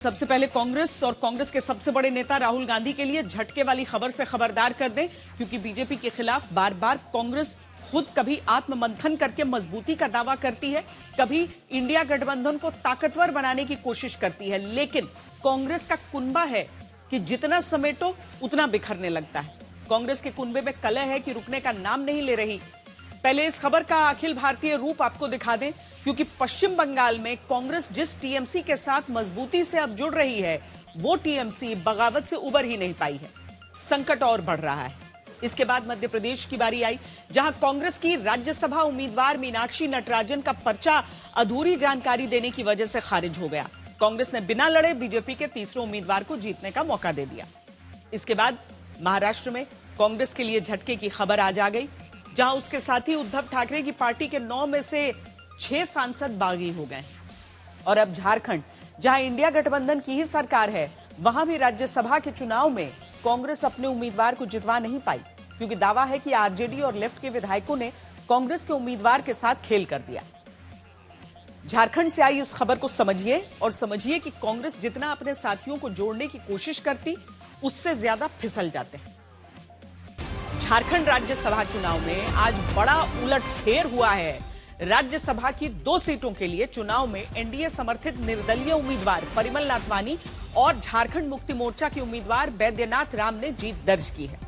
सबसे पहले कांग्रेस और कांग्रेस के सबसे बड़े नेता राहुल गांधी के लिए झटके वाली खबर से खबरदार कर दें, क्योंकि बीजेपी के खिलाफ बार बार कांग्रेस खुद कभी आत्ममंथन करके मजबूती का दावा करती है, कभी इंडिया गठबंधन को ताकतवर बनाने की कोशिश करती है। लेकिन कांग्रेस का कुनबा है कि जितना समेटो उतना बिखरने लगता है। कांग्रेस के कुनबे में कलह है कि रुकने का नाम नहीं ले रही। पहले इस खबर का अखिल भारतीय रूप आपको दिखा दें, क्योंकि पश्चिम बंगाल में कांग्रेस जिस टीएमसी के साथ मजबूती से अब जुड़ रही है, वो टीएमसी बगावत से उबर ही नहीं पाई है। संकट और बढ़ रहा है। इसके बाद मध्य प्रदेश की बारी आई, जहां कांग्रेस की राज्यसभा उम्मीदवार मीनाक्षी नटराजन का पर्चा अधूरी जानकारी देने की वजह से खारिज हो गया। कांग्रेस ने बिना लड़े बीजेपी के तीसरे उम्मीदवार को जीतने का मौका दे दिया। इसके बाद महाराष्ट्र में कांग्रेस के लिए झटके की खबर आज आ गई, जहां उसके साथी उद्धव ठाकरे की पार्टी के 9 में से 6 सांसद बागी हो गए। और अब झारखंड, जहां इंडिया गठबंधन की ही सरकार है, वहां भी राज्यसभा के चुनाव में कांग्रेस अपने उम्मीदवार को जितवा नहीं पाई, क्योंकि दावा है कि आरजेडी और लेफ्ट के विधायकों ने कांग्रेस के उम्मीदवार के साथ खेल कर दिया। झारखंड से आई इस खबर को समझिए और समझिए कि कांग्रेस जितना अपने साथियों को जोड़ने की कोशिश करती, उससे ज्यादा फिसल जाते हैं। झारखंड राज्यसभा चुनाव में आज बड़ा उलटफेर हुआ है। राज्यसभा की 2 सीटों के लिए चुनाव में एनडीए समर्थित निर्दलीय उम्मीदवार परिमल नाथवानी और झारखंड मुक्ति मोर्चा के उम्मीदवार बैद्यनाथ राम ने जीत दर्ज की है।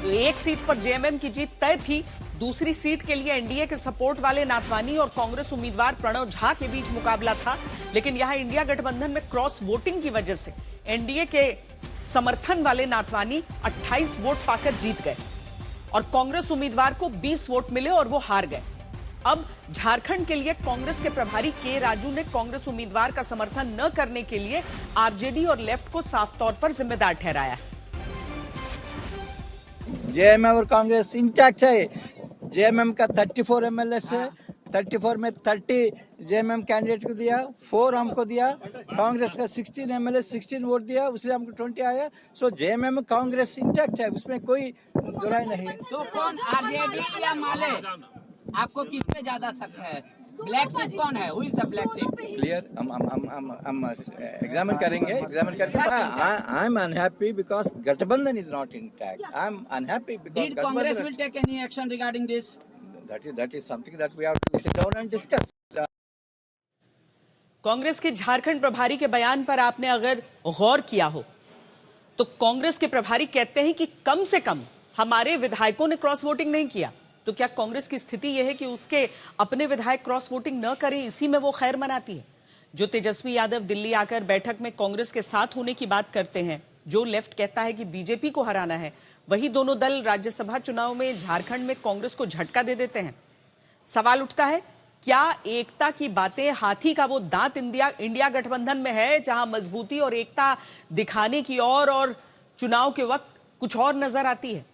तो एक सीट पर जेएमएम की जीत तय थी। दूसरी सीट के लिए एनडीए के सपोर्ट वाले नाथवानी और कांग्रेस उम्मीदवार प्रणव झा के बीच मुकाबला था, लेकिन यहां इंडिया गठबंधन में क्रॉस वोटिंग की वजह से एनडीए के समर्थन वाले नाथवानी 28 वोट पाकर जीत गए और कांग्रेस उम्मीदवार को 20 वोट मिले और वो हार गए। अब झारखंड के लिए कांग्रेस के प्रभारी के राजू ने कांग्रेस उम्मीदवार का समर्थन न करने के लिए आरजेडी और लेफ्ट को साफ तौर पर जिम्मेदार ठहराया है। जेएमएम और कांग्रेस इंटैक्ट है। जेएमएम का 34 एमएलए से 34 में 30 जेएमएम कैंडिडेट को दिया, 4 हमको दिया। कांग्रेस का 16 एमएलए 16 वोट दिया, उसलिए हमको 20 आया। सो जेएमएम कांग्रेस इंटैक्ट है, उसमें कोई बुराई नहीं। तो कौन, आरजेडी या माले, आपको किस पे ज्यादा शक है? ब्लैक शिप कौन है? Who is the black sheep? Clear, हम एग्जामिन करेंगे, आई एम अनहैप्पी बिकॉज गठबंधन is not intact. I am unhappy because Did Congress will take any action regarding this? that is something that we have to sit down and discuss. Congress के झारखंड प्रभारी के बयान पर आपने अगर गौर किया हो, तो कांग्रेस के प्रभारी कहते हैं कि कम से कम हमारे विधायकों ने क्रॉस वोटिंग नहीं किया। तो क्या कांग्रेस की स्थिति यह है कि उसके अपने विधायक क्रॉस वोटिंग न करें, इसी में वो खैर मनाती है? जो तेजस्वी यादव दिल्ली आकर बैठक में कांग्रेस के साथ होने की बात करते हैं, जो लेफ्ट कहता है कि बीजेपी को हराना है, वही दोनों दल राज्यसभा चुनाव में झारखंड में कांग्रेस को झटका दे देते हैं। सवाल उठता है, क्या एकता की बातें, हाथी का वो दांत इंडिया गठबंधन में है, जहां मजबूती और एकता दिखाने की और चुनाव के वक्त कुछ और नजर आती है?